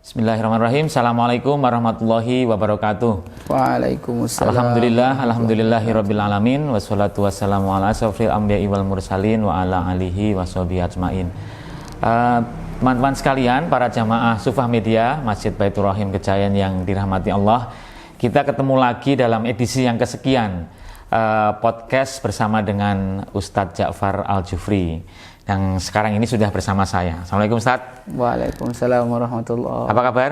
Bismillahirrahmanirrahim. Assalamualaikum warahmatullahi wabarakatuh. Waalaikumsalam. Alhamdulillahirabbil alamin wassalatu wassalamu ala asyrofil anbiya'i wal mursalin wa ala alihi washabihi ajmain. Teman-teman sekalian, para jamaah Sufah Media Masjid Baitur Rahim Kejayan yang dirahmati Allah, kita ketemu lagi dalam edisi yang kesekian podcast bersama dengan Ustadz Ja'far Al-Jufri yang sekarang ini sudah bersama saya. Assalamualaikum Ustadz. Waalaikumsalam warahmatullahi. Apa kabar?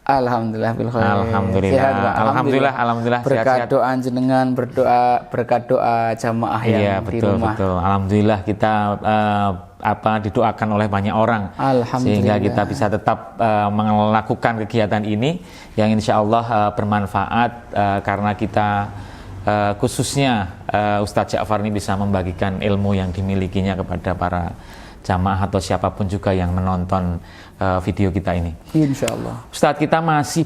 Alhamdulillah bil khair. Alhamdulillah. Sehat, Alhamdulillah. Berkat doa jenengan, berkat doa jamaah yang di rumah. Betul. Alhamdulillah kita didoakan oleh banyak orang sehingga kita bisa tetap melakukan kegiatan ini yang insya Allah bermanfaat karena kita khususnya Ustadz Ja'far ini bisa membagikan ilmu yang dimilikinya kepada para jamaah atau siapapun juga yang menonton video kita ini. Insya Allah. Ustadz, kita masih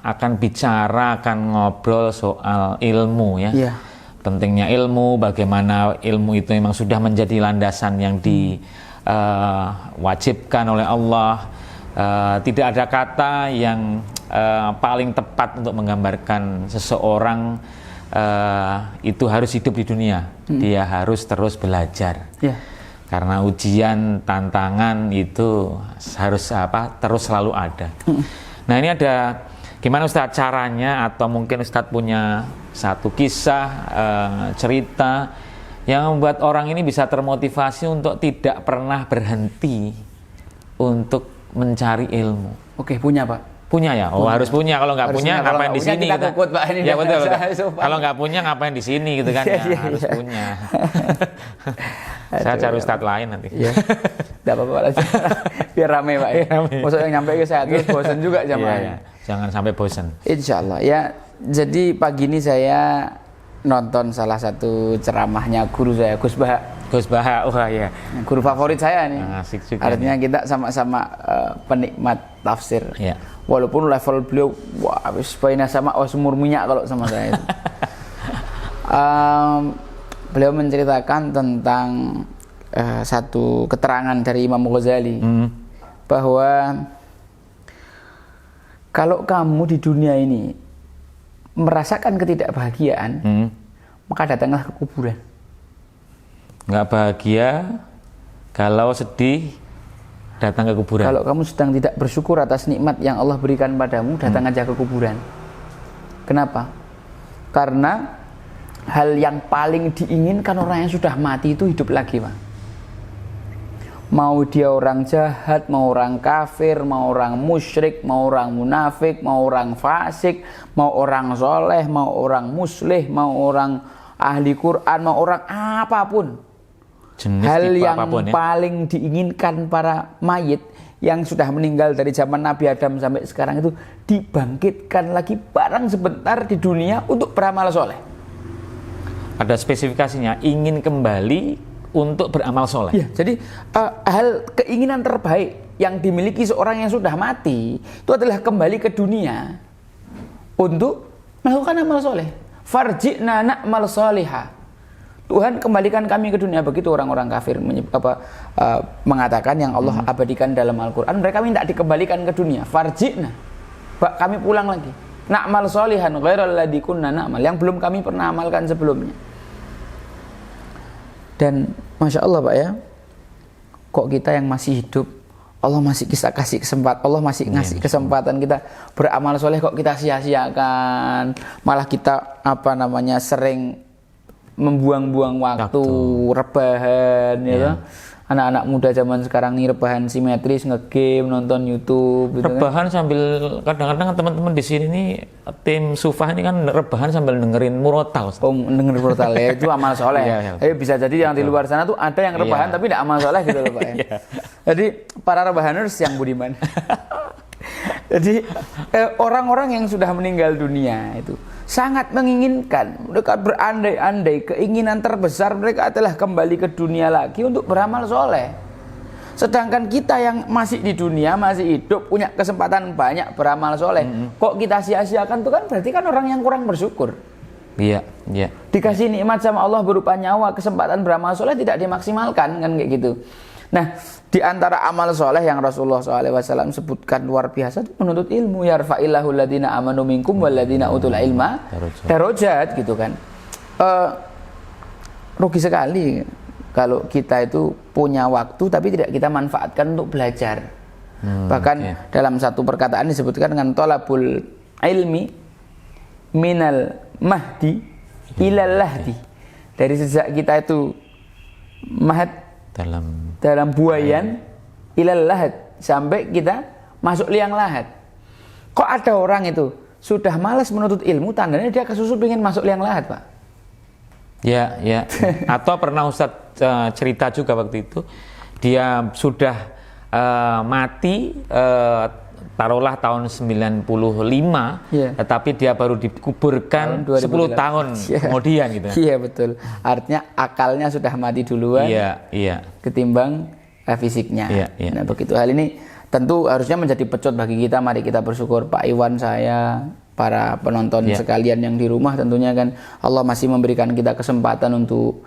akan bicara, akan ngobrol soal ilmu ya. Iya. Pentingnya ilmu, bagaimana ilmu itu memang sudah menjadi landasan yang diwajibkan oleh Allah. Tidak ada kata yang paling tepat untuk menggambarkan seseorang itu harus hidup di dunia. Dia harus terus belajar. Ya. Karena ujian, tantangan itu harus terus selalu ada. Nah, ini ada gimana Ustadz caranya, atau mungkin Ustadz punya satu kisah, cerita yang membuat orang ini bisa termotivasi untuk tidak pernah berhenti untuk mencari ilmu. Oke, punya Pak. Punya ya? Oh, harus punya. Kalau nggak punya, ngapain di sini? Kita kukut, Pak. Ini ya betul. Kalau nggak punya, ngapain di sini gitu kan? Harus punya. Saya cari Ustadz lain nanti. Iya. Tidak apa-apa aja. Biar rame, Pak. Maksudnya yang nyampe ke saya terus bosan juga jamaahnya. Jangan sampai bosan. Insya Allah ya. Jadi pagi ini saya nonton salah satu ceramahnya guru saya, Gus Baha. Oh ya. Guru favorit saya nih. Asik juga. Artinya kita sama-sama penikmat tafsir. Ya. Walaupun level beliau habis baina sama semur minyak kalau sama saya itu. Beliau menceritakan tentang satu keterangan dari Imam Ghazali bahwa kalau kamu di dunia ini merasakan ketidakbahagiaan, maka datanglah ke kuburan. Nggak bahagia, kalau sedih, datang ke kuburan. Kalau kamu sedang tidak bersyukur atas nikmat yang Allah berikan padamu, datang aja ke kuburan. Kenapa? Karena hal yang paling diinginkan orang yang sudah mati itu hidup lagi, Pak. Mau dia orang jahat, mau orang kafir, mau orang musyrik, mau orang munafik, mau orang fasik, mau orang soleh, mau orang muslih, mau orang ahli Quran, mau orang apapun. Jenis hal yang apapun, ya? Paling diinginkan para mayit yang sudah meninggal dari zaman Nabi Adam sampai sekarang itu dibangkitkan lagi barang sebentar di dunia untuk beramal soleh. Ada spesifikasinya, ingin kembali untuk beramal soleh. Ya, jadi hal keinginan terbaik yang dimiliki seorang yang sudah mati itu adalah kembali ke dunia untuk melakukan amal soleh. Farji'na na'mal solihah. Tuhan, kembalikan kami ke dunia. Begitu orang-orang kafir mengatakan yang Allah abadikan dalam Al-Quran, mereka minta dikembalikan ke dunia. Farji'na, kami pulang lagi. Na'mal solihan ghairal ladzi kunna na'mal, yang belum kami pernah amalkan sebelumnya. Dan Masya Allah, Pak ya, kok kita yang masih hidup, Allah masih kasih kesempatan, Allah masih ngasih kesempatan kita beramal soleh, kok kita sia-siakan. Malah kita sering membuang-buang waktu. Rebahan ya. Anak-anak muda zaman sekarang nih rebahan simetris, nge-game, nonton YouTube gitu. Rebahan sambil kadang-kadang teman-teman di sini nih tim Sufah ini kan rebahan sambil dengerin murotal. Dengerin murotal ya, itu amal soleh. Bisa jadi yang di luar sana tuh ada yang rebahan tapi tidak amal soleh gitu loh, Pak ya. Jadi para rebahaners yang budiman. Jadi orang-orang yang sudah meninggal dunia itu sangat menginginkan, mereka berandai-andai, keinginan terbesar mereka adalah kembali ke dunia lagi untuk beramal soleh. Sedangkan kita yang masih di dunia, masih hidup, punya kesempatan banyak beramal soleh, kok kita sia-siakan, itu kan berarti kan orang yang kurang bersyukur. Iya, iya. Dikasih nikmat sama Allah berupa nyawa, kesempatan beramal soleh tidak dimaksimalkan kan kayak gitu. Nah, di antara amal soleh yang Rasulullah SAW sebutkan luar biasa itu menuntut ilmu. Yarfa'illahu alladhina amanu minkum walladhina utul ilma darajat gitu kan. Rugi sekali kalau kita itu punya waktu tapi tidak kita manfaatkan untuk belajar. Bahkan dalam satu perkataan disebutkan dengan tolabul ilmi minal mahdi ilal lahdi. Dari sejak kita itu mahad dalam buayan ilal lahad sampai kita masuk liang lahat. Kok ada orang itu sudah malas menuntut ilmu, tandanya dia kesusu pengen masuk liang lahat, Pak. Ya, ya. Atau pernah Ustadz cerita juga waktu itu, dia sudah mati, taruhlah tahun 95, tetapi dia baru dikuburkan 10 tahun kemudian gitu. Iya betul. Artinya akalnya sudah mati duluan. Iya. Ketimbang fisiknya. Iya. Nah begitu hal ini tentu harusnya menjadi pecut bagi kita. Mari kita bersyukur, Pak Iwan, saya, para penonton sekalian yang di rumah, tentunya kan Allah masih memberikan kita kesempatan untuk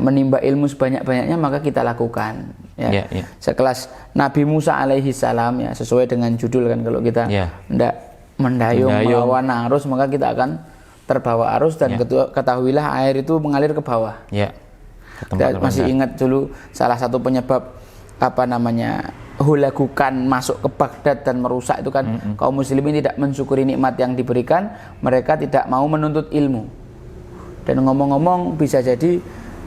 menimba ilmu sebanyak-banyaknya, maka kita lakukan ya. Sekelas Nabi Musa alaihi salam ya, sesuai dengan judul kan, kalau kita hendak mendayung melawan arus maka kita akan terbawa arus dan ketahuilah air itu mengalir ke bawah. Kita masih ingat dulu salah satu penyebab hulagukan masuk ke Baghdad dan merusak itu kan kaum muslimin tidak mensyukuri nikmat yang diberikan, mereka tidak mau menuntut ilmu. Dan ngomong-ngomong bisa jadi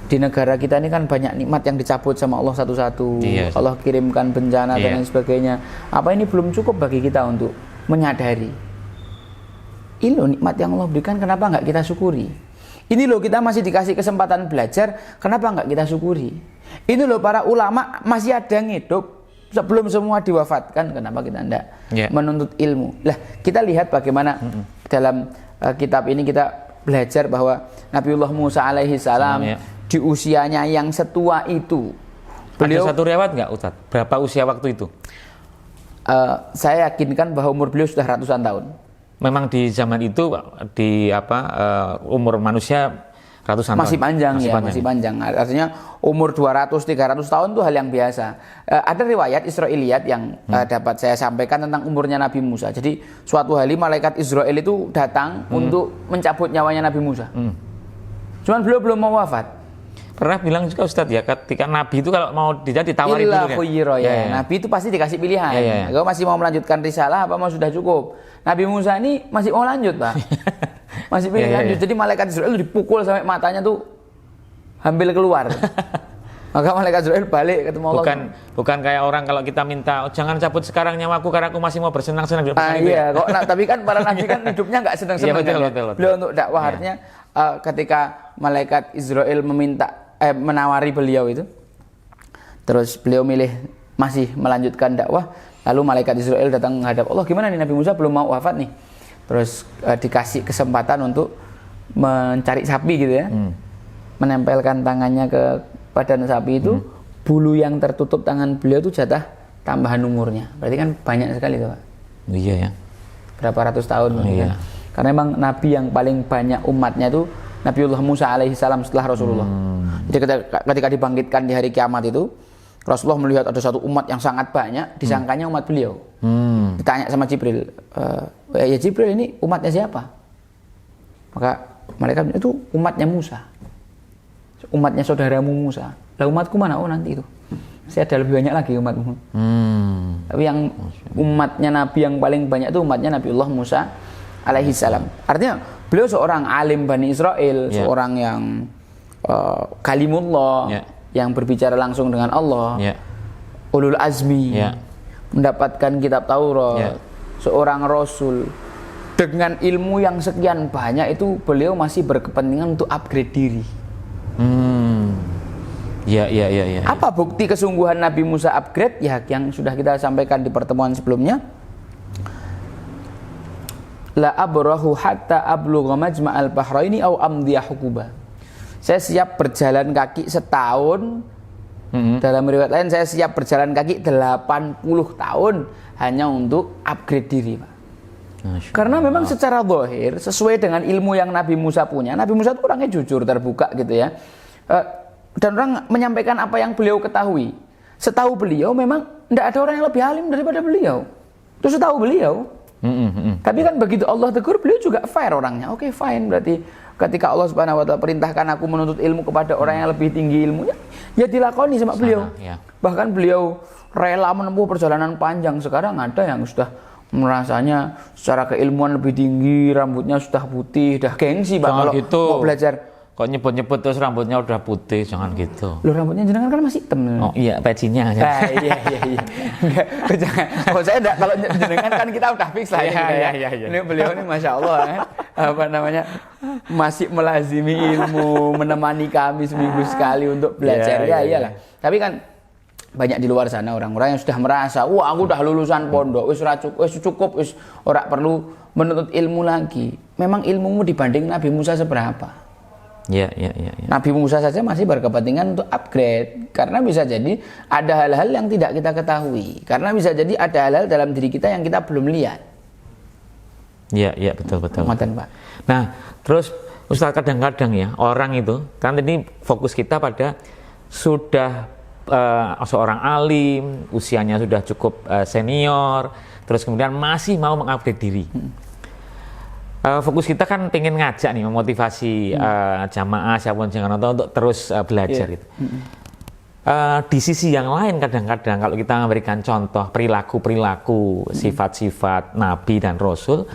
di negara kita ini kan banyak nikmat yang dicabut sama Allah satu-satu. Allah kirimkan bencana dan lain sebagainya. Apa ini belum cukup bagi kita untuk menyadari ini loh nikmat yang Allah berikan, kenapa nggak kita syukuri? Ini loh kita masih dikasih kesempatan belajar, kenapa nggak kita syukuri? Ini loh para ulama masih ada yang hidup sebelum semua diwafatkan, kenapa kita enggak menuntut ilmu? Lah kita lihat bagaimana dalam kitab ini kita belajar bahwa Nabiullah Musa alaihi salam di usianya yang setua itu, beliau, ada satu riwayat nggak Ustaz? Berapa usia waktu itu? Saya yakinkan bahwa umur beliau sudah ratusan tahun. Memang di zaman itu umur manusia ratusan masih tahun. Masih panjang. Artinya umur 200-300 tahun itu hal yang biasa. Ada riwayat Israiliyat yang dapat saya sampaikan tentang umurnya Nabi Musa. Jadi suatu hari malaikat Israel itu datang untuk mencabut nyawanya Nabi Musa. Cuman beliau belum mau wafat. Pernah bilang juga Ustadz ya, ketika Nabi itu kalau mau ditawari dulu Nabi itu pasti dikasih pilihan. Kau masih mau melanjutkan risalah apa mau sudah cukup? Nabi Musa ini masih mau lanjut, Pak. Masih pengen lanjut. Jadi malaikat Israel itu dipukul sampai matanya tuh hampir keluar. Maka malaikat Israel balik ketemu Allah. Bukan kayak orang kalau kita minta, oh, jangan cabut sekarang nyawaku karena aku masih mau bersenang-senang. Tapi kan para nabi kan hidupnya nggak senang-senang. Betul. Beliau untuk dakwah artinya ketika malaikat Israel menawari beliau itu, terus beliau milih masih melanjutkan dakwah, lalu malaikat Israel datang menghadap Allah, gimana nih Nabi Musa belum mau wafat nih? Terus dikasih kesempatan untuk mencari sapi gitu ya, menempelkan tangannya ke badan sapi itu, bulu yang tertutup tangan beliau itu jatah tambahan umurnya. Berarti kan banyak sekali tuh, Pak. Iya ya. Berapa ratus tahun kan? Karena memang nabi yang paling banyak umatnya itu Nabiullah Musa alaihi salam setelah Rasulullah. Jadi ketika dibangkitkan di hari kiamat itu, Rasulullah melihat ada satu umat yang sangat banyak, disangkanya umat beliau. Ditanya sama Jibril, ya Jibril ini umatnya siapa? Maka malaikat itu umatnya Musa, umatnya saudaramu Musa. Lah umatku mana? Oh nanti itu, saya ada lebih banyak lagi umatmu. Tapi yang umatnya Nabi yang paling banyak itu umatnya Nabiullah Musa alaihi salam. Artinya beliau seorang alim Bani Israel, seorang yang kalimullah, yang berbicara langsung dengan Allah, ulul azmi, mendapatkan kitab Taurat, seorang rasul dengan ilmu yang sekian banyak itu, beliau masih berkepentingan untuk upgrade diri. Apa bukti kesungguhan Nabi Musa upgrade? Ya yang sudah kita sampaikan di pertemuan sebelumnya. La abrahu hatta ablugha majma'al bahraini aw amdiya hukuba. Saya siap berjalan kaki setahun. Dalam riwayat lain saya siap berjalan kaki 80 tahun hanya untuk upgrade diri, Pak. Karena memang secara zahir sesuai dengan ilmu yang Nabi Musa punya. Nabi Musa itu orangnya jujur, terbuka gitu ya. Dan orang menyampaikan apa yang beliau ketahui. Setahu beliau memang tidak ada orang yang lebih alim daripada beliau. Itu setahu beliau. Tapi kan begitu Allah tegur, beliau juga fair orangnya. Oke, fine, berarti ketika Allah Subhanahu wa taala perintahkan aku menuntut ilmu kepada orang yang lebih tinggi ilmunya, ya dilakoni sama beliau. Ya. Bahkan beliau rela menempuh perjalanan panjang. Sekarang ada yang sudah merasanya secara keilmuan lebih tinggi, rambutnya sudah putih, dah gengsi Pak kalau gitu. mau belajar. Kok nyebut-nyebut terus rambutnya udah putih, jangan gitu. Loh, rambutnya jenengan kan masih hitam. Oh iya, pecinya aja. Iya. Enggak, jangan. Kalau saya enggak, kalau jenengan kan kita udah fix lah. Iya. Ini beliau ini Masya Allah kan, apa namanya, masih melazimi ilmu, menemani kami seminggu sekali untuk belajar. Iya. Iyalah. Tapi kan banyak di luar sana orang-orang yang sudah merasa, wah aku udah lulusan pondok, wis cukup, wis ora perlu menuntut ilmu lagi. Memang ilmumu dibanding Nabi Musa seberapa? Ya. Nabi Musa saja masih berkepentingan untuk upgrade, karena bisa jadi ada hal-hal yang tidak kita ketahui, karena bisa jadi ada hal-hal dalam diri kita yang kita belum lihat. Iya, betul. Ngoten, Pak. Nah, terus Ustaz, kadang-kadang ya orang itu kan ini fokus kita pada sudah seorang alim, usianya sudah cukup senior, terus kemudian masih mau mengupgrade diri. Fokus kita kan pengen ngajak nih, memotivasi jamaah siapapun jangan nonton untuk terus belajar gitu. Di sisi yang lain kadang-kadang kalau kita memberikan contoh perilaku sifat-sifat Nabi dan Rasul,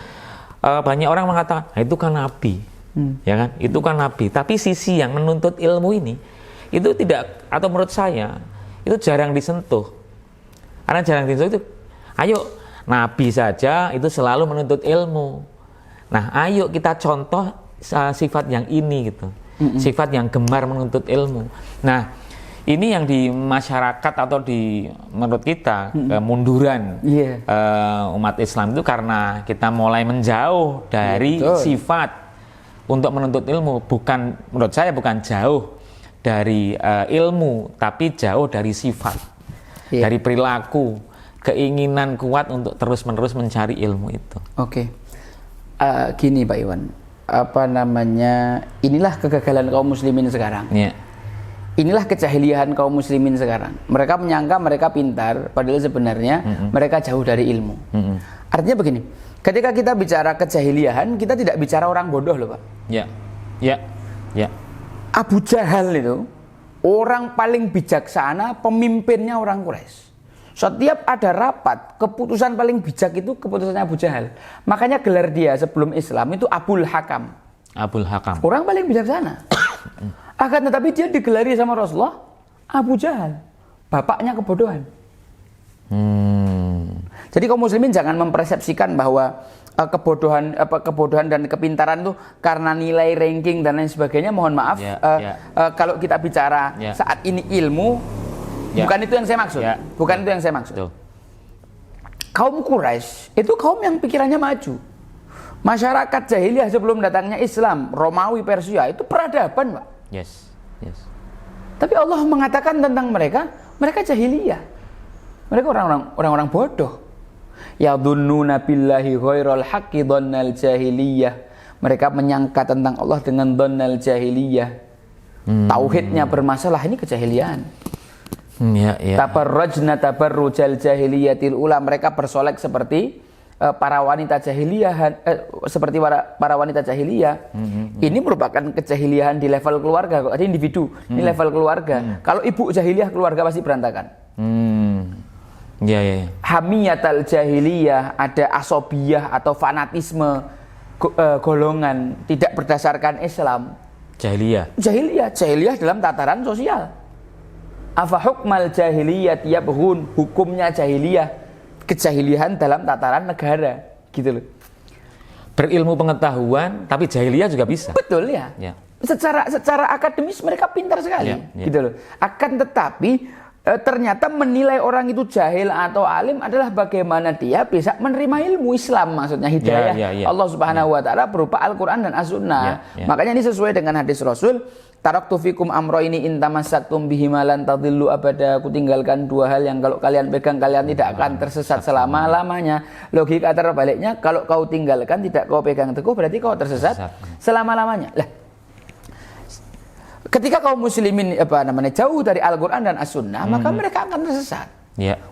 banyak orang mengatakan nah, itu kan Nabi, ya kan? Itu kan Nabi. Tapi sisi yang menuntut ilmu ini itu tidak, atau menurut saya itu jarang disentuh. Karena jarang disentuh itu, ayo Nabi saja itu selalu menuntut ilmu. Nah, ayo kita contoh sifat yang ini gitu, sifat yang gemar menuntut ilmu. Nah, ini yang di masyarakat atau di menurut kita kemunduran umat Islam itu karena kita mulai menjauh dari sifat untuk menuntut ilmu. Bukan, menurut saya bukan jauh dari ilmu, tapi jauh dari sifat, dari perilaku, keinginan kuat untuk terus-menerus mencari ilmu itu. Oke. Gini Pak Iwan, apa namanya, inilah kegagalan kaum muslimin sekarang. Inilah kejahiliahan kaum muslimin sekarang. Mereka menyangka mereka pintar, padahal sebenarnya mereka jauh dari ilmu. Artinya begini, ketika kita bicara kejahiliahan, kita tidak bicara orang bodoh loh Pak. Ya. Abu Jahal itu orang paling bijaksana, pemimpinnya orang Quraisy. Setiap ada rapat, keputusan paling bijak itu keputusannya Abu Jahal. Makanya gelar dia sebelum Islam itu Abul Hakam. Orang paling bijaksana. Akan tetapi dia digelari sama Rasulullah Abu Jahal, bapaknya kebodohan. Jadi kaum muslimin jangan mempersepsikan bahwa kebodohan dan kepintaran itu karena nilai ranking dan lain sebagainya. Mohon maaf, kalau kita bicara saat ini ilmu, bukan itu yang saya maksud. Bukan itu yang saya maksud. Kaum Quraisy itu kaum yang pikirannya maju. Masyarakat jahiliyah sebelum datangnya Islam, Romawi, Persia itu peradaban, Pak. Yes. Tapi Allah mengatakan tentang mereka jahiliyah. Mereka orang-orang bodoh. Ya dhunnuna billahi ghairal haqqi dhannal jahiliyah. Mereka menyangka tentang Allah dengan dhannal jahiliyah. Tauhidnya bermasalah, ini kejahiliaan. Tabarrajna tabarrujal jahiliyatil ula, mereka bersolek seperti para wanita jahiliyah, para wanita jahiliyah. Ini merupakan kejahiliahan di level keluarga, ada individu, ini level keluarga. Kalau ibu jahiliyah, keluarga pasti berantakan. Hamiyatal jahiliyah, ada asobiyah atau fanatisme golongan tidak berdasarkan Islam. Jahiliyah dalam tataran sosial. Afa hukmal jahiliyat yabghun, hukumnya jahiliyah, kejahiliahan dalam tataran negara, gitu loh. Berilmu pengetahuan tapi jahiliyah juga bisa. Betul ya. Secara akademis mereka pintar sekali, gitu loh. Akan tetapi ternyata menilai orang itu jahil atau alim adalah bagaimana dia bisa menerima ilmu Islam, maksudnya hidayah Allah Subhanahu wa taala berupa Al-Qur'an dan As-Sunnah. Makanya ini sesuai dengan hadis Rasul, taraktu fikum amroini in tamassaktum bihima lan tadillu abada. Aku tinggalkan dua hal yang kalau kalian pegang kalian tidak akan tersesat selama-lamanya. Logika terbaliknya, kalau kau tinggalkan tidak kau pegang teguh berarti kau tersesat selama-lamanya. Lah, ketika kaum muslimin jauh dari Al-Qur'an dan As-Sunnah, maka mereka akan tersesat.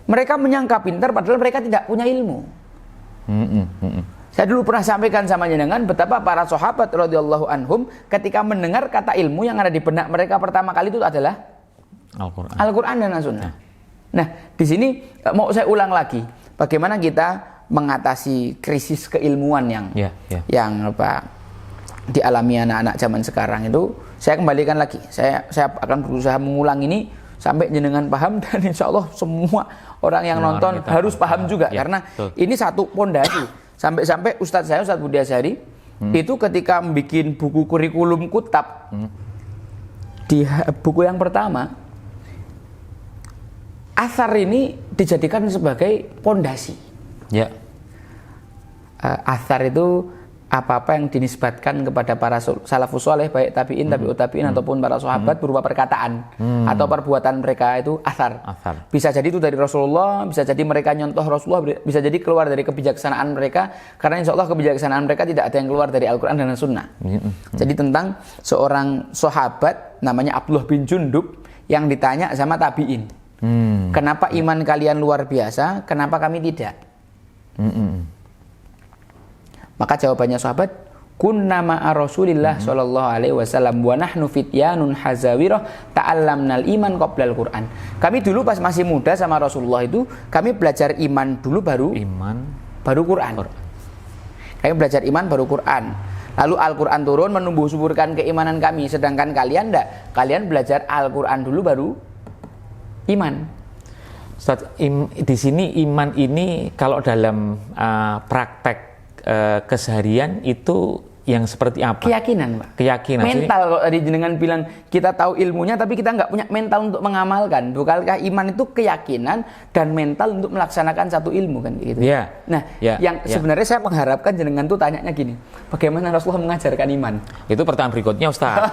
Mereka menyangka pintar padahal mereka tidak punya ilmu. Saya dulu pernah sampaikan sama jenengan betapa para sahabat radhiyallahu anhum ketika mendengar kata ilmu yang ada di benak mereka pertama kali itu adalah Al-Qur'an dan As-Sunnah. Nah, di sini mau saya ulang lagi bagaimana kita mengatasi krisis keilmuan yang dialami anak-anak zaman sekarang itu. Saya kembalikan lagi. Saya akan berusaha mengulang ini sampai jenengan paham, dan insya Allah semua orang yang nonton harus paham juga karena ini satu pondasi. Sampai-sampai Ustadz Budi Asyari itu ketika membuat buku kurikulum kutab di buku yang pertama, asar ini dijadikan sebagai pondasi. Asar itu apa-apa yang dinisbatkan kepada para salafus saleh, baik tabi'in, tabi'ut tabi'in ataupun para sahabat berupa perkataan atau perbuatan mereka itu asar. Bisa jadi itu dari Rasulullah, bisa jadi mereka nyontoh Rasulullah, bisa jadi keluar dari kebijaksanaan mereka, karena insya Allah kebijaksanaan mereka tidak ada yang keluar dari Al-Quran dan Sunnah. Jadi tentang seorang sahabat namanya Abdullah bin Jundub yang ditanya sama tabi'in, kenapa iman kalian luar biasa, kenapa kami tidak? Maka jawabannya sahabat, kunna ma'a Rasulillah sallallahu alaihi wasallam wa nahnu fityanun hazawirah ta'allamnal iman qoblal Qur'an. Kami dulu pas masih muda sama Rasulullah itu, kami belajar iman dulu baru Qur'an. Kami belajar iman baru Qur'an. Lalu Al-Qur'an turun menumbuh suburkan keimanan kami, sedangkan kalian enggak. Kalian belajar Al-Qur'an dulu baru iman. Ustaz, di sini iman ini kalau dalam praktek keseharian itu yang seperti apa? Keyakinan, Pak. Keyakinan. Mental, kalau tadi jenengan bilang kita tahu ilmunya tapi kita nggak punya mental untuk mengamalkan. Bukankah iman itu keyakinan dan mental untuk melaksanakan satu ilmu kan gitu. Nah, yang sebenarnya saya mengharapkan jenengan tuh tanyanya gini, bagaimana Rasulullah mengajarkan iman? Itu pertanyaan berikutnya, Ustaz.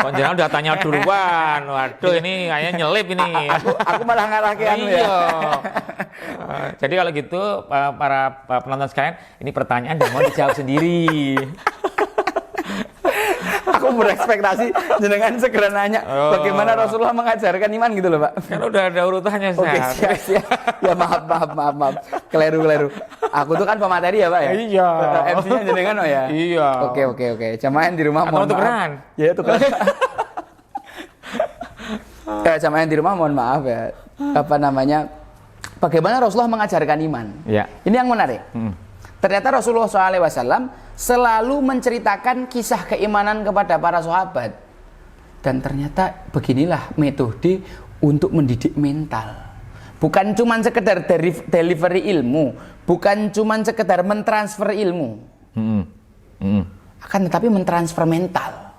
Kalau jenengan udah tanya duluan, waduh ini kayaknya nyelip ini. Aku malah ngarah ke anu ya. Jadi kalau gitu para penonton sekalian, ini pertanyaan dan mau dijawab sendiri. Aku berekspektasi jenengan segera nanya bagaimana Rasulullah mengajarkan iman gitu loh, Pak. Kan udah ada urutannya, Oke, siap. Ya maaf. Keliru. Aku tuh kan pemateri ya, Pak ya. Iya. MC-nya jenengan ya. Iya. Oke. Jamaah di rumah mohon maaf. Tukeran. Ya, tukeran. Jamaah di rumah mohon maaf ya. Bagaimana Rasulullah mengajarkan iman? Ini yang menarik. Ternyata Rasulullah SAW selalu menceritakan kisah keimanan kepada para sahabat. Dan ternyata beginilah metode untuk mendidik mental. Bukan cuma sekedar delivery ilmu, bukan cuma sekedar mentransfer ilmu. Akan tetapi mentransfer mental.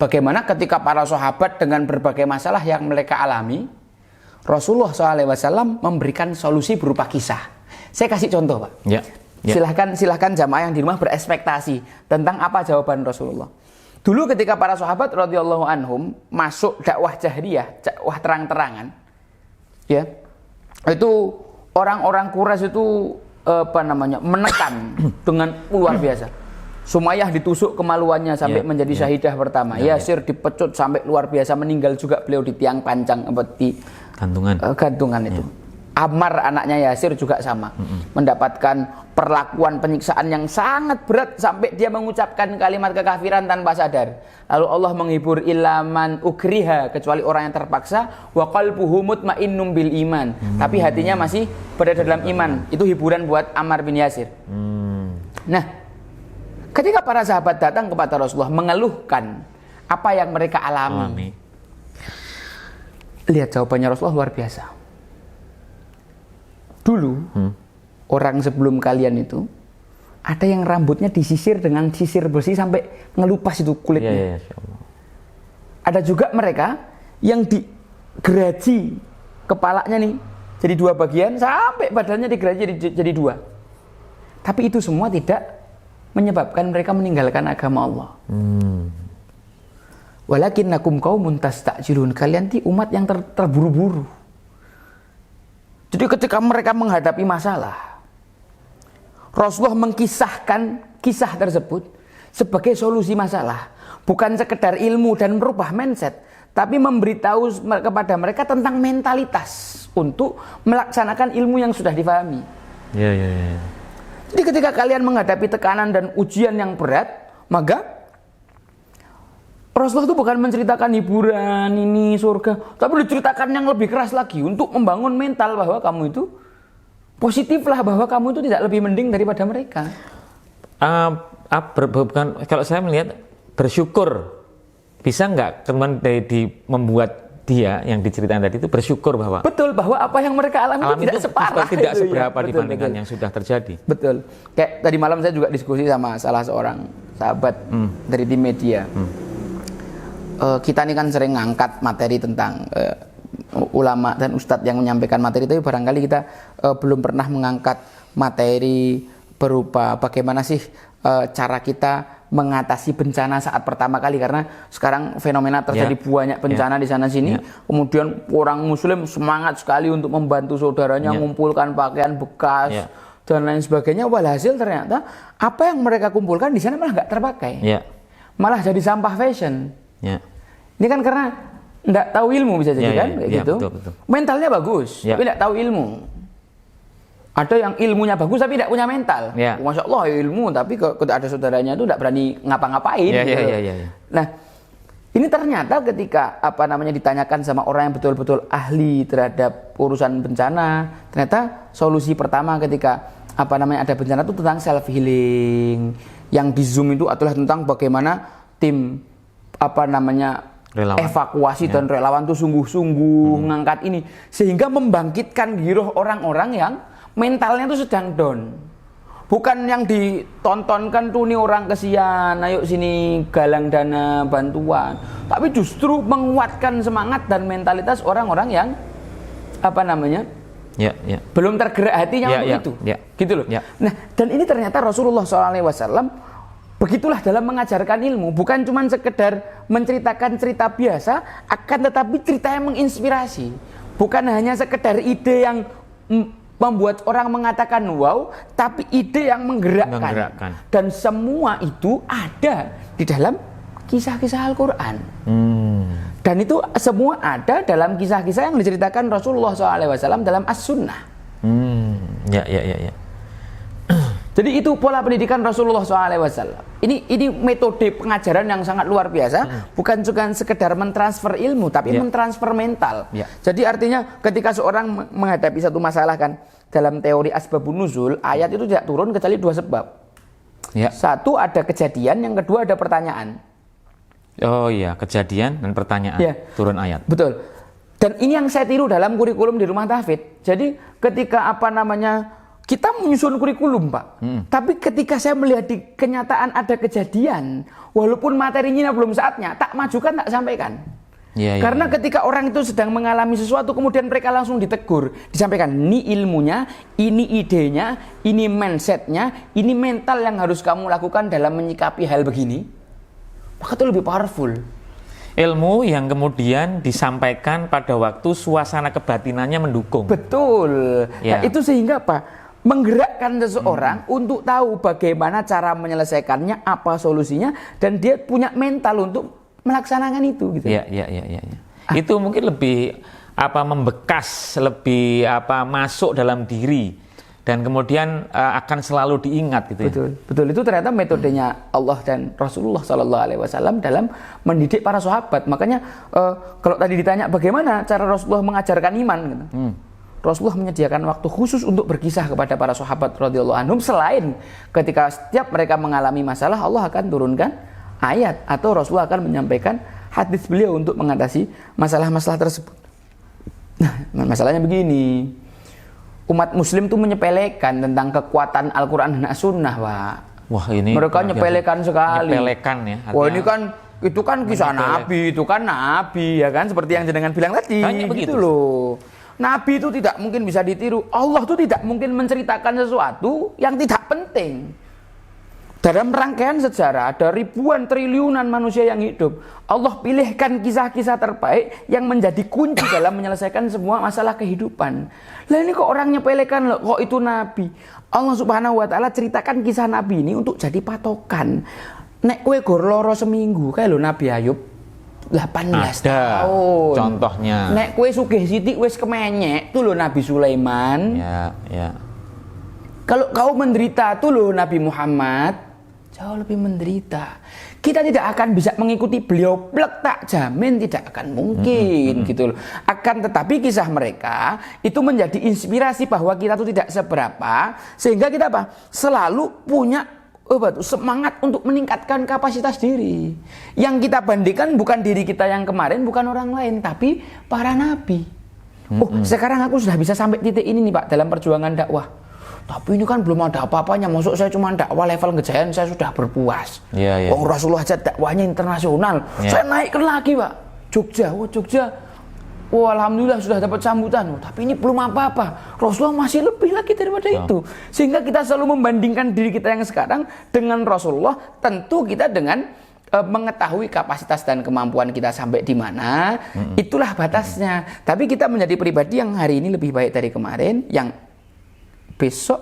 Bagaimana ketika para sahabat dengan berbagai masalah yang mereka alami, Rasulullah SAW memberikan solusi berupa kisah. Saya kasih contoh, Pak. Silahkan jamaah yang di rumah berekspektasi tentang apa jawaban Rasulullah. Dulu ketika para sahabat radhiyallahu anhum masuk dakwah jahriyah, dakwah terang-terangan, itu orang-orang Quraisy itu menekan dengan luar biasa. Sumayyah ditusuk kemaluannya sampai menjadi syahidah pertama. Yasir dipecut sampai luar biasa, meninggal juga beliau di tiang pancang di gantungan itu. Ammar anaknya Yasir juga sama, mendapatkan perlakuan penyiksaan yang sangat berat sampai dia mengucapkan kalimat kekafiran tanpa sadar. Lalu Allah menghibur ilaman ukriha, kecuali orang yang terpaksa, wa qalbuhu mutmainnum bil iman, tapi hatinya masih berada dalam iman. Itu hiburan buat Ammar bin Yasir. Nah, ketika para sahabat datang kepada Rasulullah mengeluhkan apa yang mereka alami, lihat jawabannya Rasulullah luar biasa. Dulu orang sebelum kalian itu ada yang rambutnya disisir dengan sisir besi sampai ngelupas itu kulitnya. Ada juga mereka yang digeraji kepalanya nih jadi dua bagian sampai badannya digeraji jadi dua. Tapi itu semua tidak menyebabkan mereka meninggalkan agama Allah. Walakinnakum qaumun tastajilun. Kalian ti umat yang terburu-buru. Jadi ketika mereka menghadapi masalah, Rasulullah mengkisahkan kisah tersebut sebagai solusi masalah, bukan sekedar ilmu dan merubah mindset, tapi memberitahu kepada mereka tentang mentalitas untuk melaksanakan ilmu yang sudah difahami. Ya. Jadi ketika kalian menghadapi tekanan dan ujian yang berat, maka Rasulullah itu bukan menceritakan hiburan, ini surga, tapi diceritakan yang lebih keras lagi untuk membangun mental bahwa kamu itu positiflah, bahwa kamu itu tidak lebih mending daripada mereka. Bukan, kalau saya melihat bersyukur, bisa nggak teman membuat dia yang diceritakan tadi itu bersyukur bahwa betul, bahwa apa yang mereka alami itu tidak separah, tidak itu, seberapa ya. dibandingkan betul. yang sudah terjadi. Betul. Kayak tadi malam saya juga diskusi sama salah seorang sahabat dari tim media. Kita ini kan sering ngangkat materi tentang ulama dan ustadz yang menyampaikan materi, tapi barangkali kita belum pernah mengangkat materi berupa bagaimana sih cara kita mengatasi bencana saat pertama kali, karena sekarang fenomena terjadi banyak bencana di sana sini. Kemudian orang muslim semangat sekali untuk membantu saudaranya mengumpulkan pakaian bekas dan lain sebagainya. Walhasil ternyata apa yang mereka kumpulkan di sana malah nggak terpakai, malah jadi sampah fashion. Ini kan karena nggak tahu ilmu, bisa jadi kan kayak gitu. Betul. Mentalnya bagus, tapi nggak tahu ilmu. Ada yang ilmunya bagus tapi tidak punya mental. Masya Allah ilmu, tapi ketika ada saudaranya itu tidak berani ngapa-ngapain. Nah, ini ternyata ketika ditanyakan sama orang yang betul-betul ahli terhadap urusan bencana, ternyata solusi pertama ketika ada bencana itu tentang self healing. Yang di Zoom itu adalah tentang bagaimana tim relawan. Evakuasi dan relawan itu sungguh-sungguh mengangkat ini sehingga membangkitkan giroh orang-orang yang mentalnya itu sedang down. Bukan yang ditontonkan tuh nih orang kesian, ayo sini galang dana bantuan, tapi justru menguatkan semangat dan mentalitas orang-orang yang belum tergerak hatinya untuk itu. Gitu loh. Nah, dan ini ternyata Rasulullah SAW begitulah dalam mengajarkan ilmu, bukan cuma sekedar menceritakan cerita biasa, akan tetapi cerita yang menginspirasi. Bukan hanya sekedar ide yang membuat orang mengatakan wow, tapi ide yang menggerakkan. Dan semua itu ada di dalam kisah-kisah Al-Quran. Dan itu semua ada dalam kisah-kisah yang diceritakan Rasulullah SAW dalam As-Sunnah. Jadi itu pola pendidikan Rasulullah SAW. Ini metode pengajaran yang sangat luar biasa. Bukan juga sekedar mentransfer ilmu, tapi mentransfer mental. Jadi artinya ketika seorang menghadapi satu masalah kan, dalam teori asbabun nuzul, ayat itu tidak turun kecuali dua sebab. Satu ada kejadian, yang kedua ada pertanyaan. Oh iya, kejadian dan pertanyaan turun ayat. Betul. Dan ini yang saya tiru dalam kurikulum di rumah tahfidz. Jadi ketika kita menyusun kurikulum, Pak. Tapi ketika saya melihat di kenyataan ada kejadian, walaupun materinya belum saatnya, tak majukan, tak sampaikan. Karena ketika orang itu sedang mengalami sesuatu, kemudian mereka langsung ditegur, disampaikan, ini ilmunya, ini idenya, ini mindsetnya, ini mental yang harus kamu lakukan dalam menyikapi hal begini. Maka itu lebih powerful. Ilmu yang kemudian disampaikan pada waktu suasana kebatinannya mendukung. Betul. Nah, itu sehingga apa? Menggerakkan seseorang untuk tahu bagaimana cara menyelesaikannya, apa solusinya, dan dia punya mental untuk melaksanakan itu. Gitu. Itu mungkin lebih membekas, lebih masuk dalam diri, dan kemudian akan selalu diingat gitu. Betul. Itu ternyata metodenya Allah dan Rasulullah SAW dalam mendidik para sahabat. Makanya kalau tadi ditanya bagaimana cara Rasulullah mengajarkan iman, gitu. Rasulullah menyediakan waktu khusus untuk berkisah kepada para sahabat radhiyallahu anhum, selain ketika setiap mereka mengalami masalah Allah akan turunkan ayat atau Rasulullah akan menyampaikan hadis beliau untuk mengatasi masalah-masalah tersebut. Nah, masalahnya begini. Umat muslim tuh menyepelekan tentang kekuatan Al-Qur'an dan As-Sunnah, Pak. Wah, ini mereka nyepelekan sekali. Nyepelekan ya. Wah, ini kan itu kan kisah Nabi, itu kan Nabi ya kan, seperti yang jenengan bilang tadi. Hanya begitu loh. Nabi itu tidak mungkin bisa ditiru. Allah itu tidak mungkin menceritakan sesuatu yang tidak penting. Dalam rangkaian sejarah ada ribuan triliunan manusia yang hidup. Allah pilihkan kisah-kisah terbaik yang menjadi kunci dalam menyelesaikan semua masalah kehidupan. Lah ini kok orang nyepelekan loh, kok itu nabi. Allah Subhanahu wa taala ceritakan kisah nabi ini untuk jadi patokan. Nek kowe gor loro seminggu kayak lo Nabi Ayub 18 tahun. Contohnya. Nek kowe sugih sithik wis kemenyek tuh lo Nabi Sulaiman. Ya. Kalau kau menderita tuh lo Nabi Muhammad jauh lebih menderita. Kita tidak akan bisa mengikuti beliau plek, tak jamin tidak akan mungkin gitu loh. Akan tetapi kisah mereka itu menjadi inspirasi bahwa kita tuh tidak seberapa, sehingga kita apa? Selalu punya semangat untuk meningkatkan kapasitas diri. Yang kita bandingkan bukan diri kita yang kemarin, bukan orang lain, tapi para nabi. Sekarang aku sudah bisa sampai titik ini nih Pak dalam perjuangan dakwah. Tapi ini kan belum ada apa-apanya. Maksud saya cuma dakwah level kejayaan saya sudah berpuas. Wong Rasulullah aja dakwahnya internasional. Saya naikkan lagi Pak. Jogja. Alhamdulillah sudah dapat sambutan. Tapi ini belum apa-apa. Rasulullah masih lebih lagi daripada itu. Sehingga kita selalu membandingkan diri kita yang sekarang dengan Rasulullah. Tentu kita dengan mengetahui kapasitas dan kemampuan kita sampai di mana. Itulah batasnya. Tapi kita menjadi pribadi yang hari ini lebih baik dari kemarin, yang besok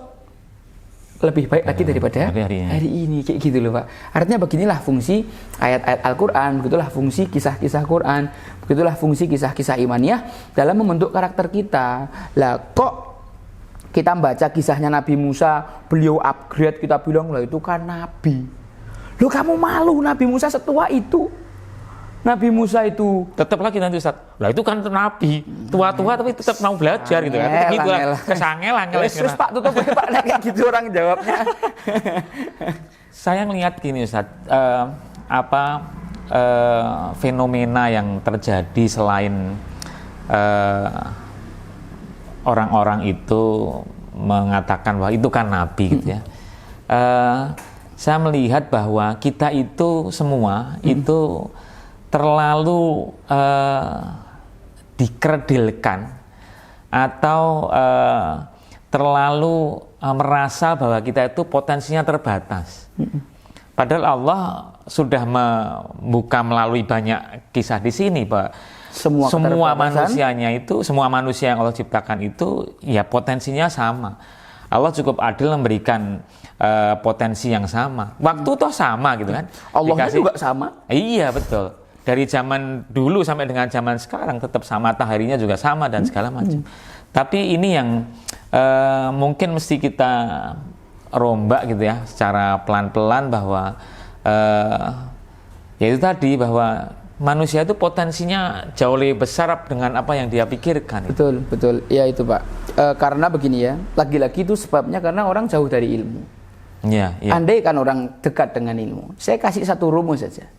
lebih baik lagi daripada hari ini, kayak gitu loh Pak. Artinya beginilah fungsi ayat-ayat Al-Quran, begitulah fungsi kisah-kisah Quran, begitulah fungsi kisah-kisah imaniyah dalam membentuk karakter kita. Lah kok kita membaca kisahnya Nabi Musa, beliau upgrade, kita bilang lah itu kan Nabi. Loh kamu malu Nabi Musa setua itu? Nabi Musa itu tetap lagi nanti Ustaz. Lah itu kan nabi, tua-tua tapi tetap mau belajar gitu kan. Gitu lah. Kesangel-angel. Terus Pak tutup Pak kayak gitu orang jawabnya. Saya melihat gini Ustaz, fenomena yang terjadi selain orang-orang itu mengatakan bahwa itu kan nabi gitu ya. Saya melihat bahwa kita itu semua itu terlalu dikerdilkan atau terlalu merasa bahwa kita itu potensinya terbatas. Padahal Allah sudah membuka melalui banyak kisah di sini bahwa semua manusianya itu, semua manusia yang Allah ciptakan itu ya potensinya sama. Allah cukup adil memberikan potensi yang sama. Waktu toh sama gitu kan. Allahnya juga sama. Iya betul. Dari zaman dulu sampai dengan zaman sekarang tetap sama, mataharinya juga sama dan segala macam. Tapi ini yang mungkin mesti kita rombak gitu ya, secara pelan-pelan bahwa ya itu tadi bahwa manusia itu potensinya jauh lebih besar dengan apa yang dia pikirkan. Betul. Ya itu Pak. Karena begini ya, lagi-lagi itu sebabnya karena orang jauh dari ilmu. Ya. Andai kan orang dekat dengan ilmu, saya kasih satu rumus saja.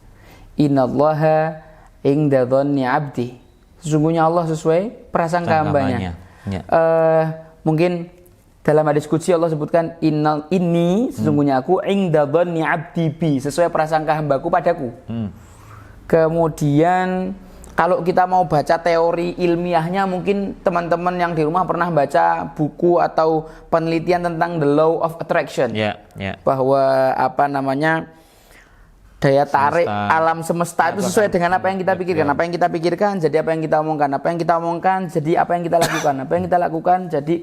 Innallaha inda dhanni 'abdi. Sesungguhnya Allah sesuai prasangka hambanya. Mungkin dalam hadis qudsi Allah sebutkan inni sesungguhnya aku inda dhanni 'abdi bi, sesuai prasangka hambaku padaku. Kemudian kalau kita mau baca teori ilmiahnya, mungkin teman-teman yang di rumah pernah baca buku atau penelitian tentang the law of attraction. Bahwa daya tarik alam semesta itu sesuai dengan apa yang kita pikirkan. Apa yang kita pikirkan jadi apa yang kita omongkan. Apa yang kita omongkan jadi apa yang kita lakukan. Apa yang kita lakukan jadi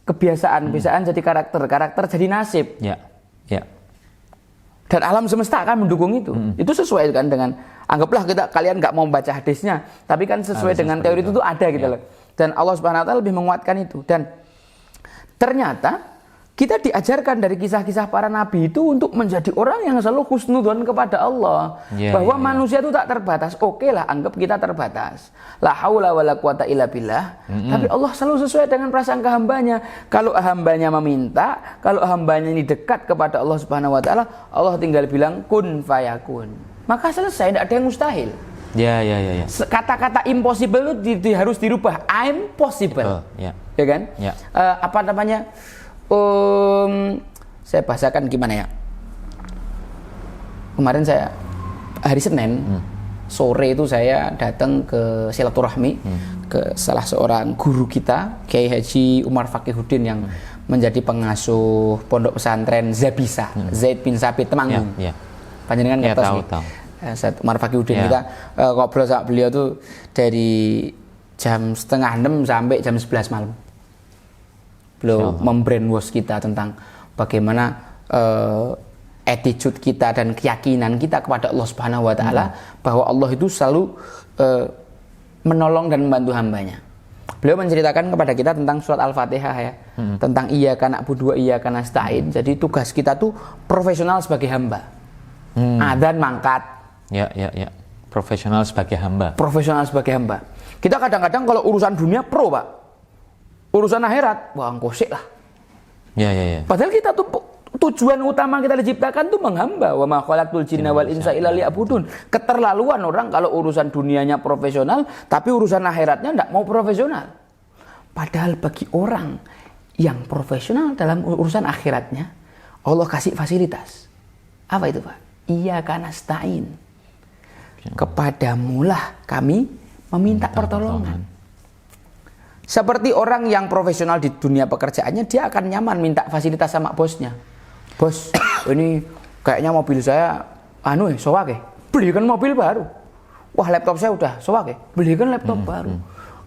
kebiasaan. Kebiasaan jadi karakter jadi nasib. Dan alam semesta akan mendukung itu. Itu sesuai kan dengan, anggaplah kalian nggak mau baca hadisnya, tapi kan sesuai dengan teori itu tuh ada gitu loh. Dan Allah Subhanahu wa taala lebih menguatkan itu. Dan ternyata kita diajarkan dari kisah-kisah para nabi itu untuk menjadi orang yang selalu husnudzon kepada Allah. Bahwa manusia itu tak terbatas. Oke lah, anggap kita terbatas. La haula wala quwata illa billah. Tapi Allah selalu sesuai dengan prasangka hambanya. Kalau hambanya meminta, kalau hambanya ini dekat kepada Allah Subhanahu wa taala, Allah tinggal bilang kun fayakun. Maka selesai, tidak ada yang mustahil. Kata-kata impossible itu harus dirubah. I'm possible. Ya kan? Saya bahasakan gimana ya. Kemarin saya hari Senin sore itu saya datang ke silaturahmi ke salah seorang guru kita, Kiai Haji Umar Fakihuddin, yang menjadi pengasuh pondok pesantren Zabisa, Zaid bin Sabit Temanggung. Panjenengan ngertos tahu, nih. tahu. Ustaz Umar Fakihudin kita ngobrol sama beliau tuh dari jam 5:30 sampai jam 11 malam. Beliau membrainwash kita tentang bagaimana attitude kita dan keyakinan kita kepada Allah Subhanahu wa taala bahwa Allah itu selalu menolong dan membantu hambanya. Beliau menceritakan kepada kita tentang surat Al-Fatihah ya, tentang iyyaka na'budu wa iyyaka nasta'in. Jadi tugas kita tuh profesional sebagai hamba. Adzan mangkat. Ya. Profesional sebagai hamba. Profesional sebagai hamba. Kita kadang-kadang kalau urusan dunia pro, Pak. Urusan akhirat, wah engkosik lah. Ya. Padahal kita tuh tujuan utama kita diciptakan tuh menghamba. Wa ma khalaqtul jinna wal insa illa liya'budun. Keterlaluan orang kalau urusan dunianya profesional, tapi urusan akhiratnya enggak mau profesional. Padahal bagi orang yang profesional dalam urusan akhiratnya, Allah kasih fasilitas. Apa itu, Pak? Iyyaka nasta'in. Kepadamulah kami meminta pertolongan. Seperti orang yang profesional di dunia pekerjaannya, dia akan nyaman minta fasilitas sama bosnya. Bos, ini kayaknya mobil saya soak ya, belikan mobil baru. Wah, laptop saya udah soak ya, belikan laptop baru.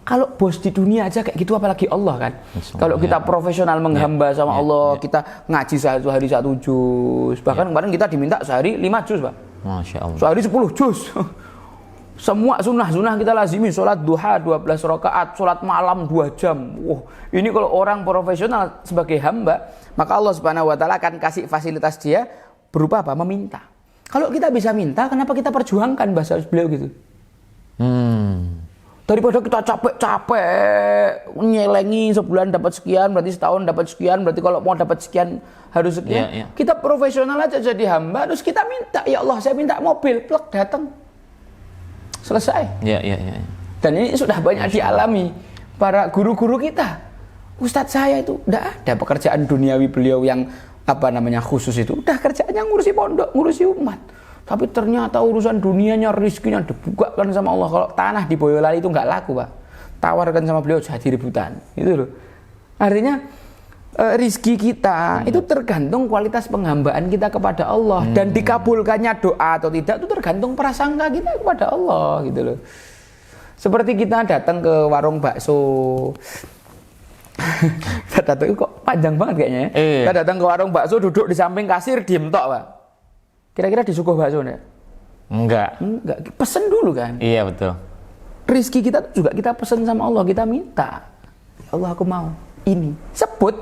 Kalau bos di dunia aja kayak gitu, apalagi Allah kan. Kalau kita profesional menghamba sama Allah, kita ngaji sehari 1 juz. Bahkan kemarin kita diminta sehari 5 juz, Pak. Masya Allah. Sehari 10 juz. Semua sunnah kita lazimi, sholat duha 12 rakaat, sholat malam 2 jam. Wah, ini kalau orang profesional sebagai hamba, maka Allah Subhanahu wa taala akan kasih fasilitas dia berupa apa? Meminta. Kalau kita bisa minta, kenapa kita perjuangkan, bahasa beliau gitu. Daripada kita capek-capek nyelengi sebulan dapat sekian, berarti setahun dapat sekian, berarti kalau mau dapat sekian harus sekian. Kita profesional aja jadi hamba, terus kita minta, ya Allah saya minta mobil, plek datang. Selesai. Dan ini sudah banyak dialami para guru-guru kita. Ustadz saya itu enggak ada pekerjaan duniawi beliau yang khusus itu. Udah kerjaannya ngurusi pondok, ngurusi umat. Tapi ternyata urusan dunianya, rizkinya dibukakan sama Allah. Kalau tanah di Boyolali itu nggak laku, Pak. Tawarkan sama beliau jadi rebutan. Itu loh. Artinya rizki kita itu tergantung kualitas penghambaan kita kepada Allah. Dan dikabulkannya doa atau tidak itu tergantung prasangka kita kepada Allah. Gitu loh. Seperti kita datang ke warung bakso. Kita datang, kok panjang banget kayaknya ya. Kita datang ke warung bakso, duduk di samping kasir, diem tok, Pak. Kira-kira disuguh bakso enggak? Enggak, pesen dulu kan? Iya, betul. Rizki kita juga kita pesen sama Allah, kita minta. Ya Allah, aku mau ini. Sebut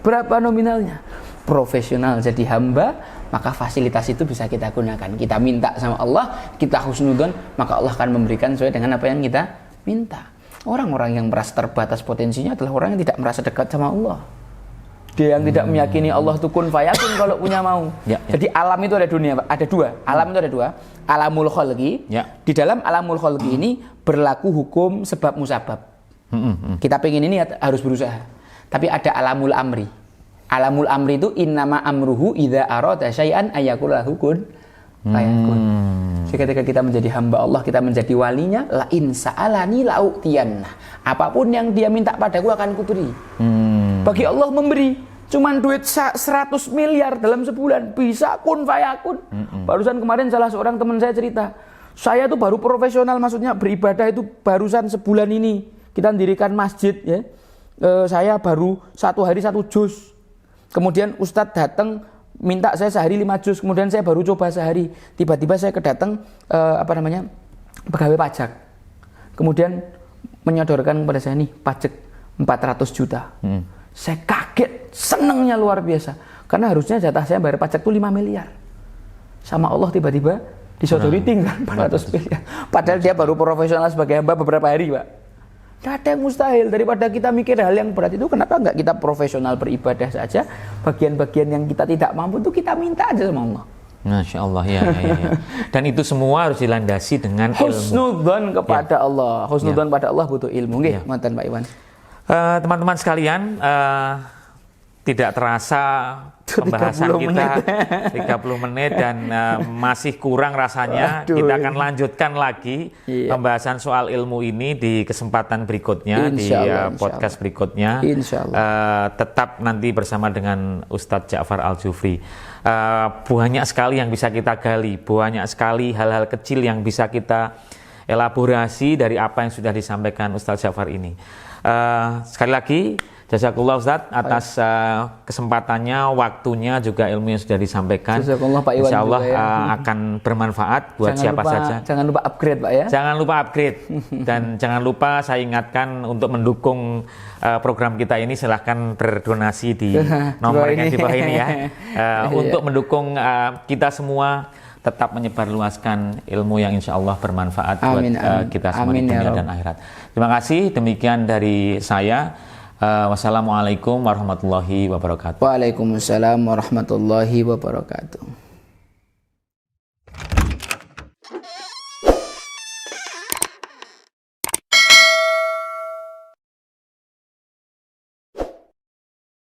berapa nominalnya. Profesional jadi hamba, maka fasilitas itu bisa kita gunakan. Kita minta sama Allah, kita husnudzon, maka Allah akan memberikan sesuai dengan apa yang kita minta. Orang-orang yang merasa terbatas potensinya adalah orang yang tidak merasa dekat sama Allah. Dia yang tidak meyakini Allah itu kun fayakun kalau punya mau. Jadi alam itu ada dunia, ada dua. Alam itu ada dua. Alamul khalqi. Di dalam alamul khalqi ini berlaku hukum sebab musabab. Kita pengen ini harus berusaha. Tapi ada alamul amri. Alamul amri itu innama amruhu idza arada syai'an ayakul lahu kun fayakun. Jadi ketika kita menjadi hamba Allah, kita menjadi walinya, la in sa'alani la'utiyanna. Apapun yang dia minta padaku akan kuberi. Bagi Allah memberi, cuman duit 100 miliar dalam sebulan bisa kun fayakun. Barusan kemarin salah seorang teman saya cerita, saya tuh baru profesional, maksudnya beribadah itu barusan sebulan ini. Kita mendirikan masjid ya. Saya baru 1 hari 1 juz. Kemudian Ustadz datang minta saya sehari 5 juz. Kemudian saya baru coba sehari. Tiba-tiba saya kedatang pegawai pajak. Kemudian menyodorkan kepada saya nih pajak 400 juta. Saya kaget, senangnya luar biasa. Karena harusnya jatah saya bayar pajak tuh 5 miliar. Sama Allah tiba-tiba disodori tinggal 400 miliar. Padahal dia baru profesional sebagai hamba beberapa hari, Pak. Tidak ada yang mustahil. Daripada kita mikir hal yang berat itu, kenapa enggak kita profesional beribadah saja? Bagian-bagian yang kita tidak mampu itu kita minta aja sama Allah. Masya Allah, ya. Dan itu semua harus dilandasi dengan husnudzon kepada Allah. Husnudzon pada Allah butuh ilmu. Ngoten Pak Iwan. Teman-teman sekalian, tidak terasa pembahasan 30 kita menit. 30 menit dan masih kurang rasanya. Aduh. Kita akan lanjutkan lagi pembahasan soal ilmu ini di kesempatan berikutnya, Insya Allah, podcast berikutnya. Insya Allah. Tetap nanti bersama dengan Ustadz Ja'far Al-Jufri. Banyak sekali yang bisa kita gali, banyak sekali hal-hal kecil yang bisa kita elaborasi dari apa yang sudah disampaikan Ustadz Ja'far ini. Sekali lagi jazakallah Ustadz atas kesempatannya, waktunya, juga ilmu yang sudah disampaikan. Jazakallah Pak Iwan. Insya Allah juga ya. akan bermanfaat buat siapa saja. Jangan lupa upgrade Pak ya. Jangan lupa upgrade dan jangan lupa saya ingatkan untuk mendukung program kita ini, silahkan berdonasi di nomor yang di bawah ini ya. Untuk mendukung kita semua tetap menyebarluaskan ilmu yang insya Allah bermanfaat buat kita semua di dunia dan akhirat. Terima kasih, demikian dari saya. Wassalamualaikum warahmatullahi wabarakatuh. Waalaikumsalam warahmatullahi wabarakatuh.